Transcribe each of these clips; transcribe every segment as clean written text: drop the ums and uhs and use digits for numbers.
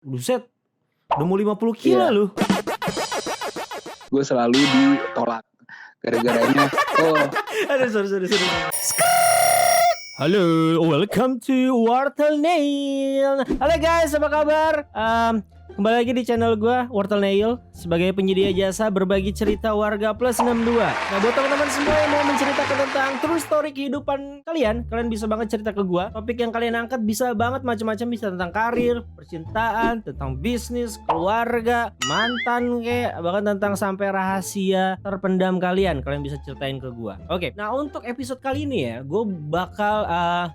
Buset, udah mau 50 kilo Iya. lu. Gue selalu ditolak gara-garanya. Aduh, sorry. Halo, welcome to Wortel Nail. Halo guys, apa kabar? Kembali lagi di channel gue, Wortel Nail, sebagai penyedia jasa berbagi cerita warga plus 62. Nah, buat teman-teman semua yang mau menceritakan tentang true story kehidupan kalian bisa banget cerita ke gue. Topik yang kalian angkat bisa banget macam-macam, bisa tentang karir, percintaan, tentang bisnis, keluarga, mantan kayak, bahkan tentang sampai rahasia terpendam kalian bisa ceritain ke gue. Oke, nah untuk episode kali ini ya, gue bakal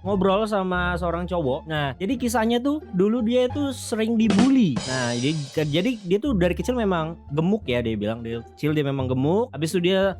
ngobrol sama seorang cowok. Nah, jadi kisahnya tuh dulu dia itu sering dibully. Nah, jadi dia tuh dari kecil memang gemuk ya, dia bilang dari kecil dia memang gemuk. Habis itu dia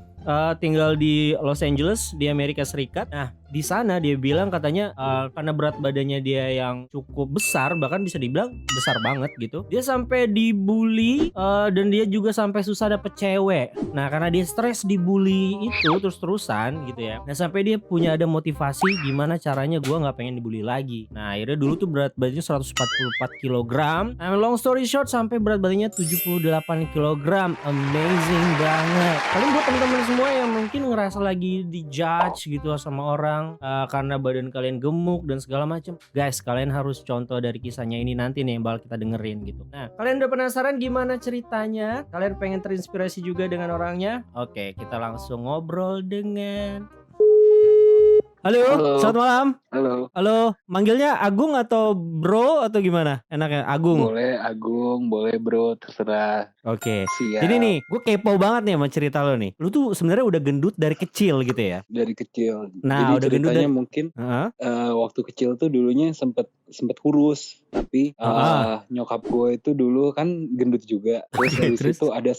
tinggal di Los Angeles di Amerika Serikat. Nah, di sana dia bilang katanya karena berat badannya dia yang cukup besar, bahkan bisa dibilang besar banget gitu, dia sampai dibully dan dia juga sampai susah dapet cewek. Nah, karena dia stres dibully itu terus-terusan gitu ya. Nah, sampai dia punya ada motivasi gimana caranya gue nggak pengen dibully lagi. Nah, akhirnya dulu tuh berat badannya 144 kg. Nah, long story short sampai berat badannya 78 kg. Amazing banget. Paling buat teman-teman semua yang mungkin ngerasa lagi dijudge gitu sama orang karena badan kalian gemuk dan segala macam, guys, kalian harus contoh dari kisahnya ini nanti nih yang bakal kita dengerin gitu. Nah, kalian udah penasaran gimana ceritanya? Kalian pengen terinspirasi juga dengan orangnya? Oke, kita langsung ngobrol dengan Halo, selamat malam. Halo, manggilnya Agung atau Bro atau gimana? Enaknya Agung. Boleh Agung, boleh Bro, terserah. Oke. Siap. Jadi nih, gue kepo banget nih sama cerita lo nih. Lu tuh sebenarnya udah gendut dari kecil gitu ya? Dari kecil. Nah, Jadi udah gendut ceritanya dari mungkin Heeh. waktu kecil tuh dulunya sempet kurus, tapi nyokap gue itu dulu kan gendut juga. Terus dari situ ada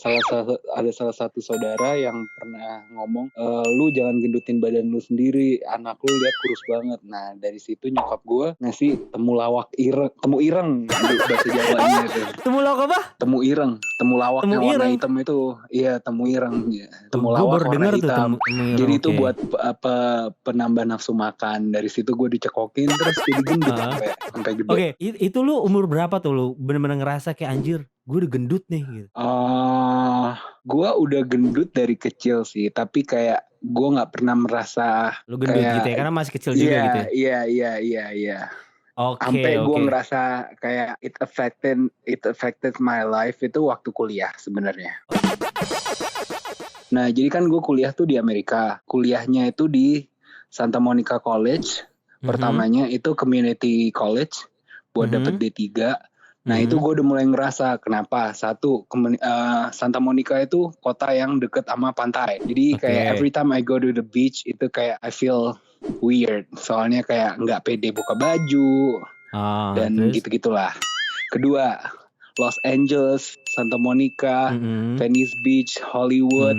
salah satu saudara yang pernah ngomong, lu jangan gendutin badan lu sendiri, anak lu lihat kurus banget. Nah, dari situ nyokap gue ngasih temu ireng bahasa Jawanya itu. Temulawak apa? Temu lawak Temu yang warna ireng. hitam itu. Iya, temu ireng ya. Temu Gue lawak baru warna dengar tuh hitam. temu ireng. Jadi itu oke. buat penambah nafsu makan. Dari situ gue dicekokin terus jadi gendut sampai gede. Oke, itu lu umur berapa tuh lu bener-bener ngerasa kayak anjir, gue udah gendut nih gitu? Gue udah gendut dari kecil sih, tapi kayak gue nggak pernah merasa Lu gendut kayak, gitu ya, karena masih kecil juga gitu ya? Iya. Oke. Sampai gue ngerasa kayak it affected my life itu waktu kuliah sebenarnya. Nah, jadi kan gue kuliah tuh di Amerika. Kuliahnya itu di Santa Monica College. Pertamanya itu community college buat dapet D3. Nah, itu gue udah mulai ngerasa kenapa. Satu, Santa Monica itu kota yang deket sama pantai. Jadi kayak every time I go to the beach itu kayak I feel weird. Soalnya kayak nggak pede buka baju dan gitu-gitulah. Kedua, Los Angeles, Santa Monica, Venice Beach, Hollywood,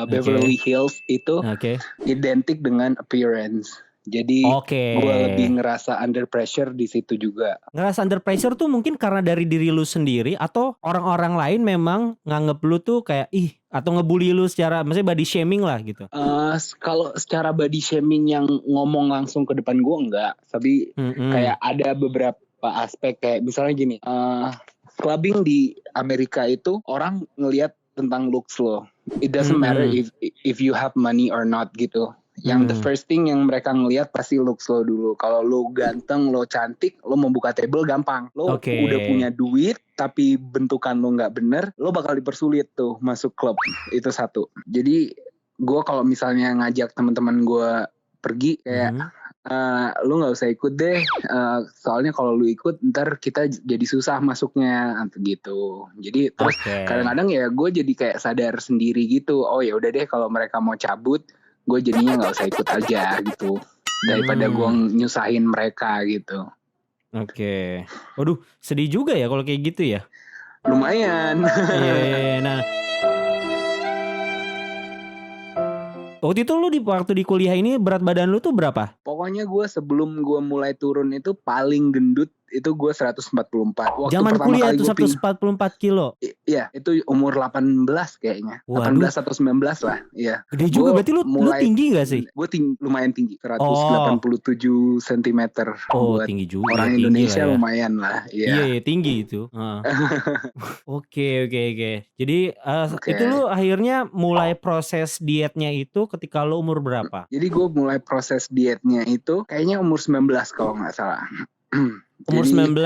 Beverly Hills itu identik dengan appearance. Jadi gue lebih ngerasa under pressure di situ juga. Ngerasa under pressure tuh mungkin karena dari diri lu sendiri atau orang-orang lain memang nganggep lu tuh kayak atau ngebully lu secara maksudnya body shaming lah gitu. Kalau secara body shaming yang ngomong langsung ke depan gue enggak, tapi kayak ada beberapa aspek kayak misalnya gini, clubbing di Amerika itu orang ngelihat tentang looks lo. It doesn't matter if you have money or not gitu. Yang the first thing yang mereka ngelihat pasti looks lo dulu. Kalau lo ganteng, lo cantik, lo mau buka table gampang. Lo udah punya duit tapi bentukan lo nggak bener, lo bakal dipersulit tuh masuk klub. Itu satu. Jadi gue kalau misalnya ngajak teman-teman gue pergi kayak lu nggak usah ikut deh, soalnya kalau lu ikut ntar kita jadi susah masuknya gitu. Jadi terus kadang-kadang ya gue jadi kayak sadar sendiri gitu. Oh ya udah deh kalau mereka mau cabut, gue jadinya nggak usah ikut aja gitu daripada gue nyusahin mereka gitu. Oke. Waduh, sedih juga ya kalau kayak gitu ya. Lumayan. Iya. Nah, waktu itu lu waktu di kuliah ini berat badan lu tuh berapa? Pokoknya gue sebelum gue mulai turun itu paling gendut itu gue 144. Waktu Zaman pertama kuliah kali tuh gue 144 kilo. Iya, itu umur 18 kayaknya. Waduh. 18 atau 19 lah. Iya. Gede juga, berarti lu tinggi gak sih? Gue lumayan tinggi, 187 cm. Oh, Buat tinggi juga. orang tinggi Indonesia lah ya. lumayan lah. Iya, tinggi itu. Oke. Jadi itu lu akhirnya mulai proses dietnya itu ketika lu umur berapa? Jadi gue mulai proses dietnya itu kayaknya umur 19 kalau nggak salah. Umur 19.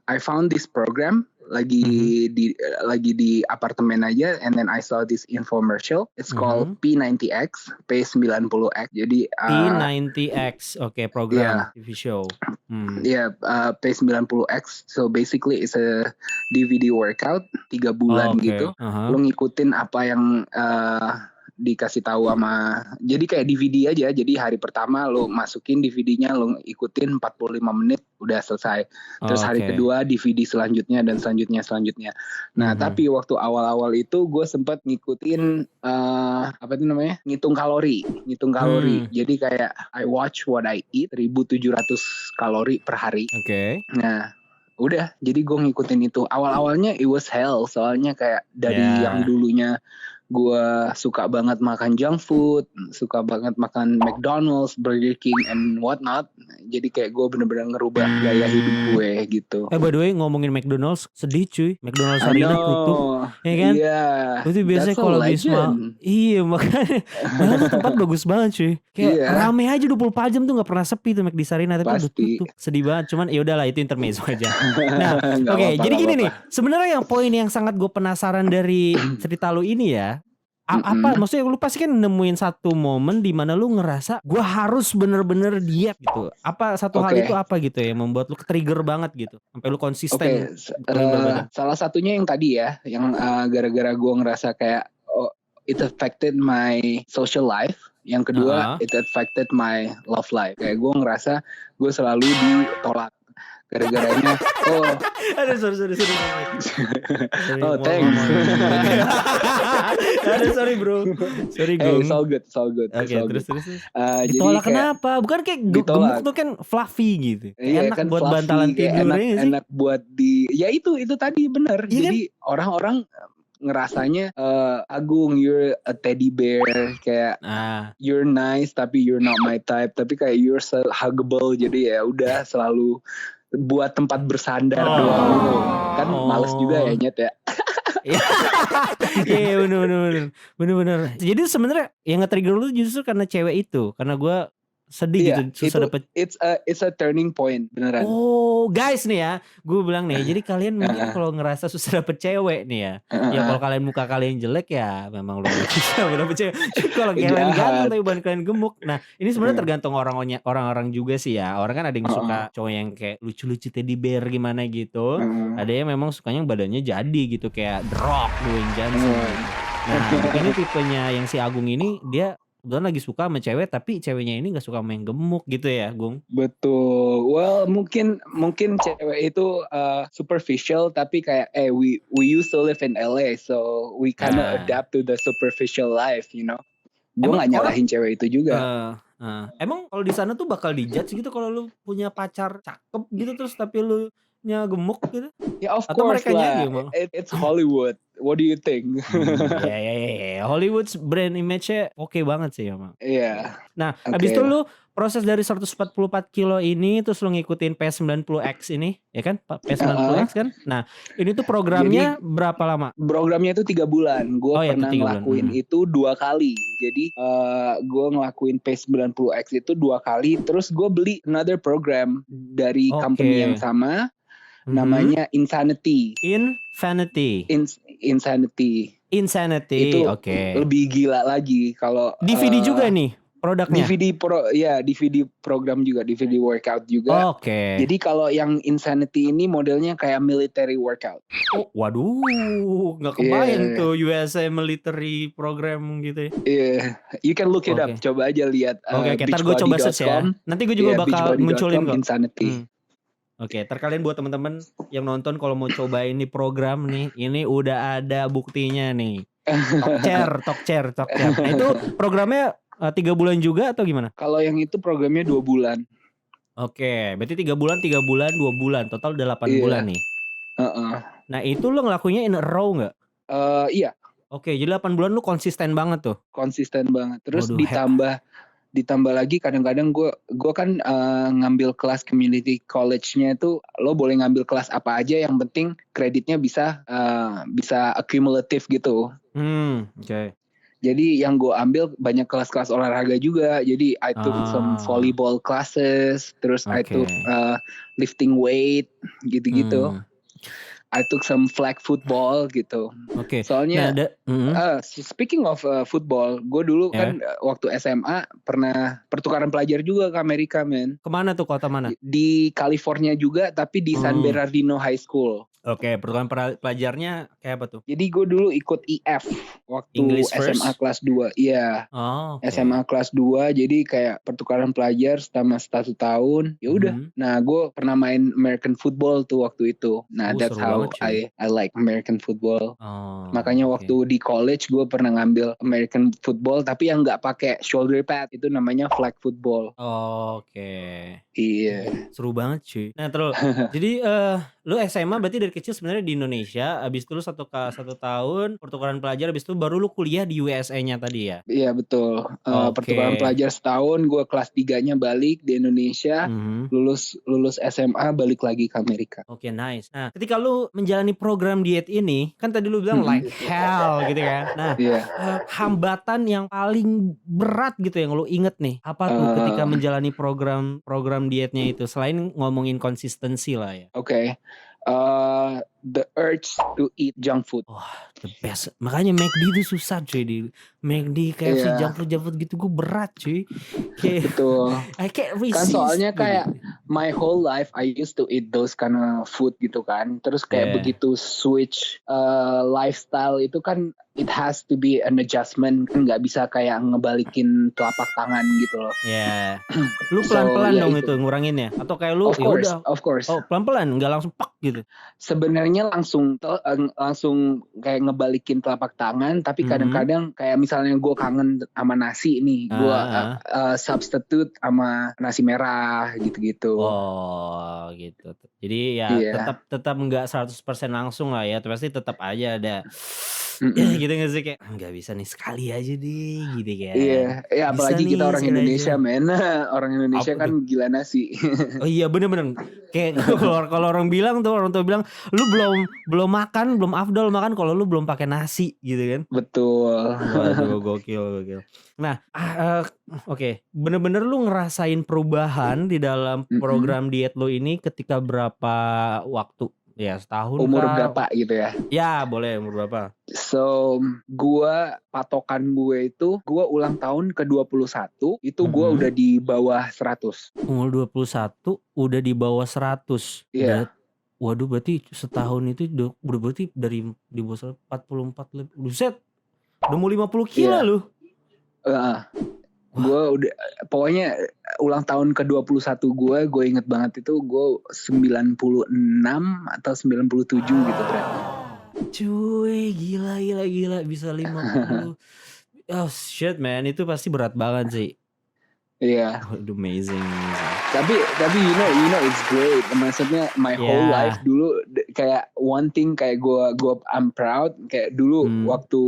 I found this program lagi di apartemen aja, and then I saw this infomercial. It's called P90X, P90X. Jadi P90X, program TV show. P90X. So basically it's a DVD workout 3 bulan gitu. Lo ngikutin apa yang dikasih tahu sama, jadi kayak DVD aja. Jadi hari pertama lo masukin DVD-nya, lo ikutin 45 menit udah selesai. Terus hari kedua DVD selanjutnya dan selanjutnya. Nah tapi waktu awal-awal itu gue sempat ngikutin ngitung kalori. Jadi kayak I watch what I eat, 1.700 kalori per hari. Nah udah, jadi gue ngikutin itu. Awal-awalnya it was hell, soalnya kayak dari yang dulunya gue suka banget makan junk food, suka banget makan McDonald's, Burger King, and whatnot. Jadi kayak gue bener-bener ngerubah gaya hidup gue gitu. By the way, ngomongin McDonald's, sedih cuy. McDonald's Arena tutup, ya kan? Itu biasanya kalau Wisma, iya makanya tempat bagus banget cuy. Kayak rame aja 24 jam tuh, nggak pernah sepi tuh McD Arena, tapi udah tutup. Sedih banget. Cuman ya udahlah, itu intermezzo aja. Nah, jadi gini nih. Sebenarnya yang poin yang sangat gue penasaran dari cerita lu ini ya. Apa maksudnya lu pasti kan nemuin satu momen di mana lu ngerasa gue harus bener-bener diet gitu. Apa satu hal itu apa gitu ya membuat lu trigger banget gitu sampai lu konsisten? Salah satunya yang tadi ya, yang gara-gara gue ngerasa kayak it affected my social life. Yang kedua it affected my love life. Kayak gue ngerasa gue selalu ditolak. Gara-garanya sorry. Oh, thanks. Sorry bro. It's all good. Terus. Ditolak kenapa? Bukan kayak gemuk tuh kan fluffy gitu. Enak kan buat fluffy, bantalan tidur sih. Enak buat ya itu tadi benar. Jadi orang-orang ngerasanya Agung, you're a teddy bear, kayak you're nice tapi you're not my type, tapi kayak you're so huggable, jadi ya udah selalu buat tempat bersandar doang. Kan males juga ya Nyet ya. Iya bener. Jadi sebenarnya yang nge-trigger lu justru karena cewek itu, karena gue sedih gitu, susah dapet. It's a turning point beneran. Oh guys nih ya, gue bilang nih, jadi kalian mungkin kalau ngerasa susah dapet cewek nih ya, ya kalau kalian muka kalian jelek ya memang lu susah dapet cewek. Kalau kalian ganteng tapi bukan kalian gemuk. Nah ini sebenarnya tergantung orang-orang juga sih ya. Orang kan ada yang suka cowok yang kayak lucu-lucu teddy bear gimana gitu. Ada yang memang sukanya badannya jadi gitu, kayak The Rock, Dwayne Johnson. Nah ini tipenya yang si Agung ini, dia kebetulan lagi suka sama cewek, tapi ceweknya ini gak suka sama yang gemuk gitu ya, Gung? Betul. Well, mungkin cewek itu superficial, tapi kayak we used to live in LA, so we kind of adapt to the superficial life, you know. Gue gak nyalahin cewek itu juga. Emang kalau di sana tuh bakal dijudge gitu kalau lu punya pacar cakep gitu terus tapi lu nya gemuk gitu? Ya of course lah. It's Hollywood. What do you think? Ya. Hollywood's brand image-nya oke banget sih emang. Iya. Nah, habis itu lu proses dari 144 kilo ini terus lu ngikutin P90X ini, ya kan? P90X kan? Nah, ini tuh programnya berapa lama? Programnya itu 3 bulan. Gue pernah ngelakuin itu 2 kali. Jadi gue ngelakuin P90X itu 2 kali. Terus gue beli another program dari company yang sama. Namanya Insanity. Insanity. Itu lebih gila lagi kalau DVD juga nih produknya. DVD program juga, DVD workout juga. Jadi kalau yang Insanity ini modelnya kayak military workout. Waduh, nggak kebayang tuh USA military program gitu ya. You can look it up. Coba aja lihat. Ntar gue coba search ya. Nanti gue juga bakal munculin kok. Insanity. Ntar kalian buat teman-teman yang nonton kalau mau coba ini program nih, ini udah ada buktinya nih. Talk chair. Nah, itu programnya 3 bulan juga atau gimana? Kalau yang itu programnya 2 bulan. Oke, berarti 3 bulan, 2 bulan, total 8 bulan Iya, nih. heeh. Nah itu lo ngelakuinnya in a row nggak? Iya, Oke, jadi 8 bulan lu konsisten banget tuh? konsisten banget. Terus Waduh ditambah lagi kadang-kadang gue kan ngambil kelas community college-nya itu lo boleh ngambil kelas apa aja yang penting kreditnya bisa accumulative gitu. Oke. Jadi yang gue ambil banyak kelas-kelas olahraga juga. Jadi I took some Ah, volleyball classes, terus I oke. took lifting weight gitu-gitu. Mmm, I took some flag football gitu. oke. Nah Soalnya speaking of football, gue dulu ya. kan waktu SMA pernah pertukaran pelajar juga ke Amerika, men. Ke mana tuh, kota mana? Di California juga, tapi di San Mmm, Bernardino High School. oke, pertukaran pelajarnya kayak apa tuh? Jadi gue dulu ikut IF waktu English SMA first? kelas 2. Iya. Oh, oke. SMA kelas 2, jadi kayak pertukaran pelajar selama 1 tahun. Ya udah. Mhm. Nah, gue pernah main American football tuh waktu itu. Nah, that's Seru how banget cuy. I like American football. Oh, Makanya oke. waktu di college gue pernah ngambil American football tapi yang nggak pakai shoulder pad, itu namanya flag football. Oke. Iya. Seru banget cuy. Nah terus, jadi lu SMA berarti dari kecil sebenarnya di Indonesia, habis itu lu 1 tahun pertukaran pelajar, habis itu baru lu kuliah di USA-nya tadi ya? Iya betul. Oke. Pertukaran pelajar setahun, gue kelas 3-nya balik di Indonesia, Mhm. lulus SMA balik lagi ke Amerika. Oke, nice. Nah, ketika lu menjalani program diet ini, kan tadi lu bilang like hell gitu kan. Nah, Iya. hambatan yang paling berat gitu yang lu inget nih, apa tuh ketika Eh, menjalani program dietnya itu? Selain ngomongin konsistensi lah ya. Oke. The urge to eat junk food. Wah, the best. Makanya McD itu susah cuy, di McD, KFC, Iya, junk food gitu gue berat cuy. Kayak betul. I can't Kan resist soalnya gitu. kayak my whole life I used to eat those kind of food gitu kan. Terus kayak Yeah. begitu switch lifestyle itu kan it has to be an adjustment, kan nggak bisa kayak ngebalikin telapak tangan gitu loh. Ya, lu So pelan-pelan ya dong itu. itu nguranginnya? Atau kayak lu Of ya course, udah, of course. oh pelan-pelan nggak langsung pak gitu? Sebenarnya langsung kayak ngebalikin telapak tangan, tapi Mhm. kadang-kadang kayak misalnya gue kangen sama nasi nih, gue Heeh. substitute sama nasi merah gitu-gitu. Oh gitu. Jadi ya Iya. tetap nggak 100% langsung lah ya, pasti tetap aja ada Mm-mm. gitu nggak sih kayak, "Nggak bisa nih, sekali aja deh," gitu kan. Iya, "Bisa apalagi kita nih, orang sekali aja." Indonesia, men. Orang Indonesia Apa tuh? kan gila nasi. Oh iya bener, kayak kalau orang bilang tuh, orang tua bilang, "Lu belum makan, belum afdol makan kalau lu belum pakai nasi," gitu kan. Betul. Waduh, gokil. Nah, oke, bener-bener lu ngerasain perubahan di dalam Mm-mm. program diet lu ini ketika berapa waktu? Ya setahun Umur kah? berapa gitu ya? Ya boleh, umur berapa? So, patokan gue itu, gue ulang tahun ke-21, itu gue udah Mhm. di bawah 100. Umur 21 udah di bawah 100. Iya, Waduh berarti setahun itu udah berarti dari di bawah 44 buset, udah mau 50 kilo iya. lu. Heeh. Wah, Gue udah, pokoknya ulang tahun ke-21 gue inget banget itu gue 96 atau 97 gitu, Bro. cuy, gila bisa 50. Oh shit man, itu pasti berat banget sih. Iya. Waduh, amazing. Tapi you know it's great. Maksudnya my whole life Ya, dulu kayak one thing kayak gue I'm proud kayak dulu hmm, waktu,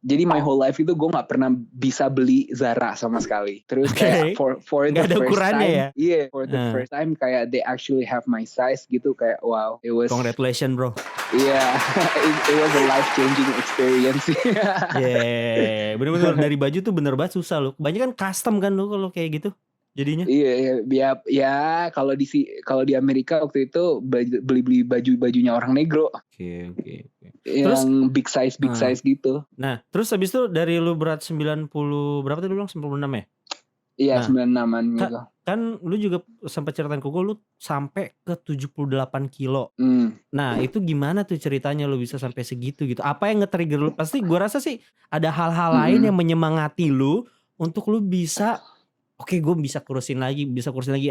jadi my whole life itu gue nggak pernah bisa beli Zara sama sekali. Terus kayak oke. for Nggak the ada first ukurannya ya? time, yeah, for the Heeh. first time kayak they actually have my size gitu, kayak wow, it was, Congratulations bro. yeah, it was a life changing experience. Yeah, bener-bener dari baju tuh bener banget susah loh. Kebanyakan custom kan lo kalau kayak gitu jadinya. Iya, ya kalau di Amerika waktu itu beli bajunya orang negro Oke. Terus, yang big size nah, gitu. nah, terus habis itu dari lu berat 90 berapa tadi lu bilang 96 ya? Iya, Nah, 96-an gitu. kan lu juga sempat ceritain ke gue lu sampai ke 78 kilo. Nah, itu gimana tuh ceritanya lu bisa sampai segitu gitu? Apa yang nge-trigger lu? Pasti gue rasa sih ada hal-hal lain yang menyemangati lu untuk lu bisa, oke, gue bisa kurusin lagi,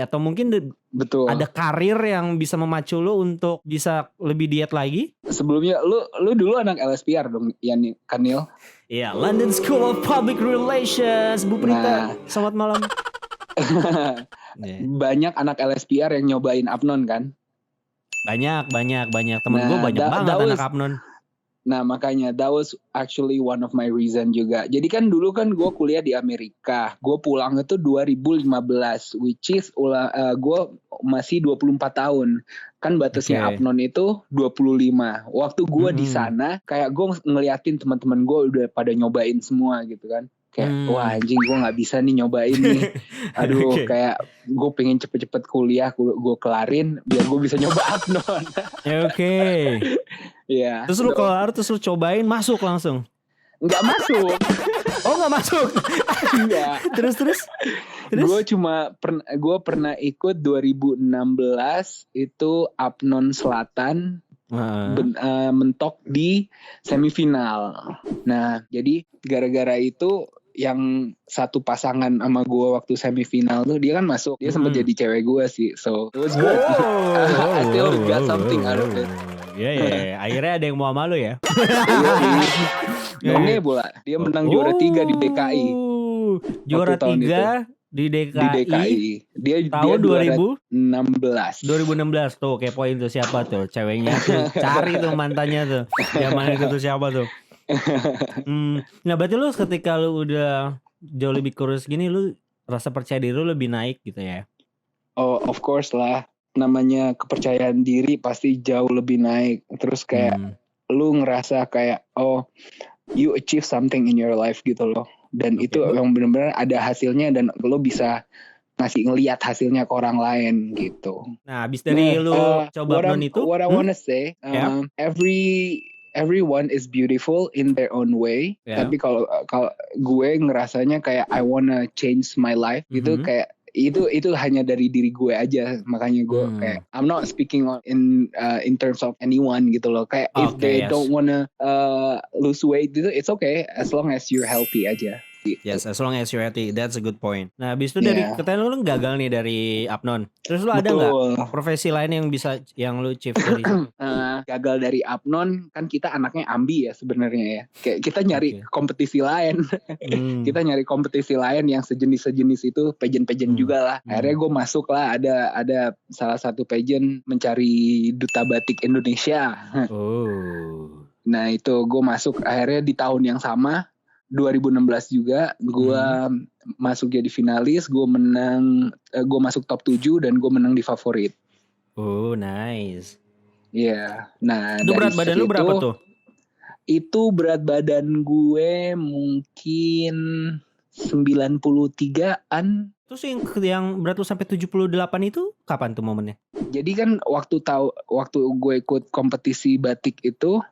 atau mungkin Betul. ada karir yang bisa memacu lu untuk bisa lebih diet lagi? Sebelumnya lu dulu anak LSPR dong, Kanil. Iya, London School of Public Relations, Bu Prita. Nah, Selamat malam. Yeah. banyak anak LSPR yang nyobain apnon kan. Banyak. Temen gue Nah, banyak banget anak apnon. Nah makanya that was actually one of my reason juga. Jadi kan dulu kan gue kuliah di Amerika. Gue pulang itu 2015, which is gue masih 24 tahun. Kan batasnya apnon itu 25. Waktu gue di sana kayak gue ngeliatin teman-teman gue udah pada nyobain semua gitu kan. Kayak wah anjing gue gak bisa nih nyobain nih. Aduh kayak gue pengen cepet-cepet kuliah gue kelarin biar gue bisa nyoba apnon. Oke. Iya. Terus lu kelar terus lu cobain masuk langsung. Nggak masuk. Oh nggak masuk. Enggak. Terus. Gue pernah ikut 2016 itu apnon Selatan. Mentok di semifinal. Nah jadi gara-gara itu yang satu pasangan sama gue waktu semifinal tuh dia kan masuk, dia sempat jadi cewek gue sih, so it was good. I still got something out of it. Ya. Akhirnya ada yang mau sama lu ya. Nonge pula, dia menang juara 3 di DKI. Juara 3 di DKI. Dia tahun 2016 2016 tuh kepoin tuh siapa tuh ceweknya tuh, cari tuh mantannya tuh zaman itu tuh siapa tuh. Nah berarti lu ketika lu udah jauh lebih kurus gini, lu rasa percaya diri lu lebih naik gitu ya? Oh of course lah, namanya kepercayaan diri pasti jauh lebih naik. Terus kayak lu ngerasa kayak oh you achieve something in your life gitu loh. Dan itu yang benar-benar ada hasilnya dan lo bisa ngasih ngelihat hasilnya ke orang lain gitu. Nah, habis dari lu coba apnon itu, what I wanna say, everyone is beautiful in their own way. Tapi kalau gue ngerasanya kayak I wanna change my life gitu, kayak itu hanya dari diri gue aja. Makanya gue kayak I'm not speaking in terms of anyone gitu loh. Kayak if they don't wanna lose weight gitu, it's okay as long as you're healthy aja. Yes, as long as you're healthy, that's a good point. Nah, habis itu dari katanya lu gagal nih dari apnon. Terus lu ada nggak profesi lain yang bisa yang lu achieve dari situ? Gagal dari apnon kan kita anaknya ambi ya sebenarnya ya. Kayak kita nyari kompetisi lain. Kita nyari kompetisi lain yang sejenis itu, pageant juga lah. Akhirnya gue masuk lah, ada salah satu pageant mencari duta batik Indonesia. Nah itu gue masuk akhirnya di tahun yang sama 2016 juga gue masuk jadi finalis, gue masuk top 7 dan gue menang di favorit. Oh nice. Iya. Nah itu berat badan lu berapa tuh? Itu berat badan gue mungkin 93-an. Terus yang berat lu sampai 78 itu kapan tuh momennya? Jadi kan waktu gue ikut kompetisi batik itu,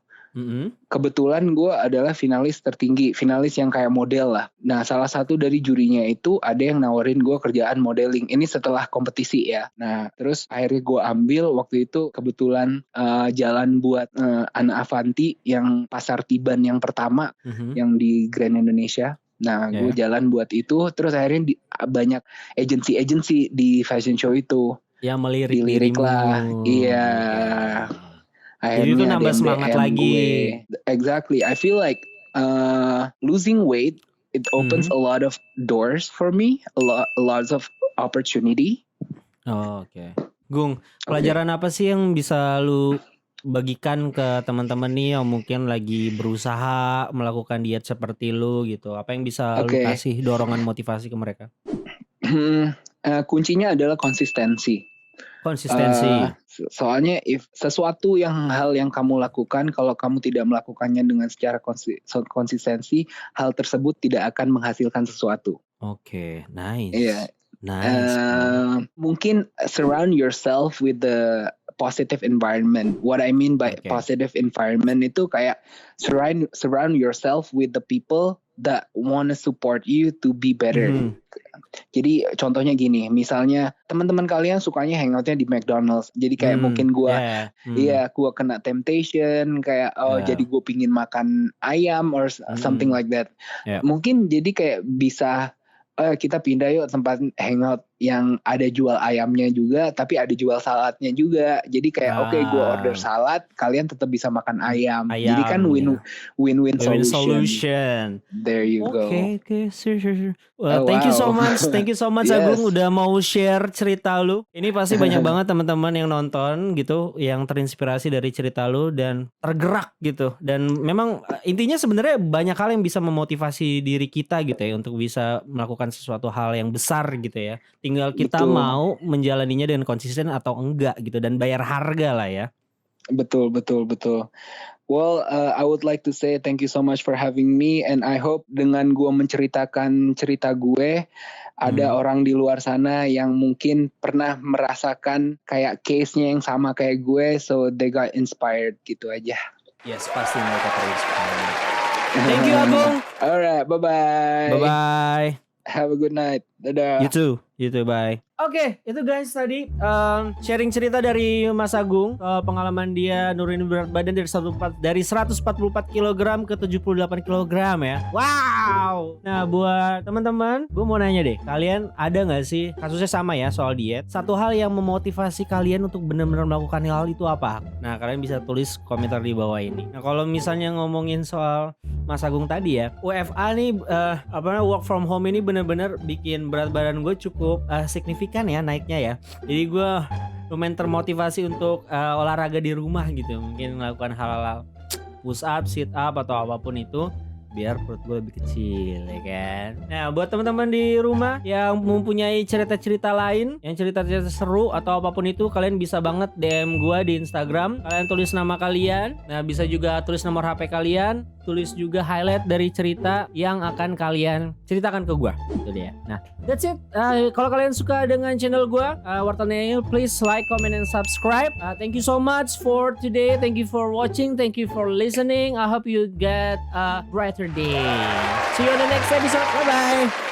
kebetulan gue adalah finalis tertinggi, finalis yang kayak model lah. Nah salah satu dari jurinya itu ada yang nawarin gue kerjaan modeling. Ini setelah kompetisi ya. Nah terus akhirnya gue ambil waktu itu kebetulan jalan buat Ana Avanti yang pasar Tiban yang pertama yang di Grand Indonesia. Nah gue jalan buat itu. Terus akhirnya banyak agensi di fashion show itu yang dilirik lah. Iya. Jadi itu nambah semangat lagi. Exactly. I feel like losing weight it opens a lot of doors for me, a lot of opportunity. Oke. Gung, pelajaran apa sih yang bisa lu bagikan ke teman-teman nih yang mungkin lagi berusaha melakukan diet seperti lu gitu? Apa yang bisa lu kasih dorongan motivasi ke mereka? Kuncinya adalah konsistensi. Soalnya hal yang kamu lakukan, kalau kamu tidak melakukannya dengan secara konsistensi, hal tersebut tidak akan menghasilkan sesuatu. Oke, nice. Iya. Nice. Mungkin surround yourself with the positive environment. What I mean by positive environment itu kayak surround yourself with the people that wanna support you to be better. Jadi contohnya gini, misalnya teman-teman kalian sukanya hangoutnya di McDonald's, jadi kayak mungkin gue kena temptation kayak jadi gue pingin makan ayam or something like that. Mungkin jadi kayak bisa kita pindah yuk tempat hangout yang ada jual ayamnya juga, tapi ada jual saladnya juga. Jadi kayak oke, gue order salad, kalian tetap bisa makan ayam. Jadi kan win-win solution. There you go. Oke, sure. Well, thank you so much Yes. Agung udah mau share cerita lu. Ini pasti banyak banget teman-teman yang nonton gitu, yang terinspirasi dari cerita lu dan tergerak gitu. Dan memang intinya sebenarnya banyak hal yang bisa memotivasi diri kita gitu ya untuk bisa melakukan sesuatu hal yang besar gitu ya. Tinggal kita mau menjalaninya dengan konsisten atau enggak gitu dan bayar harga lah ya. Betul. Well, I would like to say thank you so much for having me, and I hope dengan gue menceritakan cerita gue, ada orang di luar sana yang mungkin pernah merasakan kayak case-nya yang sama kayak gue, so they got inspired gitu aja. Yes, pasti mereka terinspirasi. Thank you Agung. Alright, bye-bye. Bye-bye. Have a good night. Dadah. You too, bye. Oke, itu guys tadi sharing cerita dari Mas Agung soal pengalaman dia nurunin berat badan dari 144 kg ke 78 kg ya. Wow. Nah, buat teman-teman, gue mau nanya deh, kalian ada nggak sih kasusnya sama ya soal diet? Satu hal yang memotivasi kalian untuk benar-benar melakukan hal itu apa? Nah, kalian bisa tulis komentar di bawah ini. Nah, kalau misalnya ngomongin soal Mas Agung tadi ya, WFA nih work from home ini benar-benar bikin berat badan gue cukup signifikan ya naiknya ya. Jadi gue lumayan termotivasi untuk olahraga di rumah gitu. Mungkin melakukan hal-hal push up, sit up atau apapun itu biar perut gue lebih kecil ya kan. Nah, buat teman-teman di rumah yang mempunyai cerita-cerita lain, yang cerita-cerita seru atau apapun itu, kalian bisa banget DM gue di Instagram. Kalian tulis nama kalian. Nah, bisa juga tulis nomor HP kalian, tulis juga highlight dari cerita yang akan kalian ceritakan ke gue. Itu dia. Nah, that's it. Kalau kalian suka dengan channel gue, Wortel Neil, please like, comment, and subscribe. Thank you so much for today. Thank you for watching. Thank you for listening. I hope you get a brighter day. See you on the next episode. Bye-bye.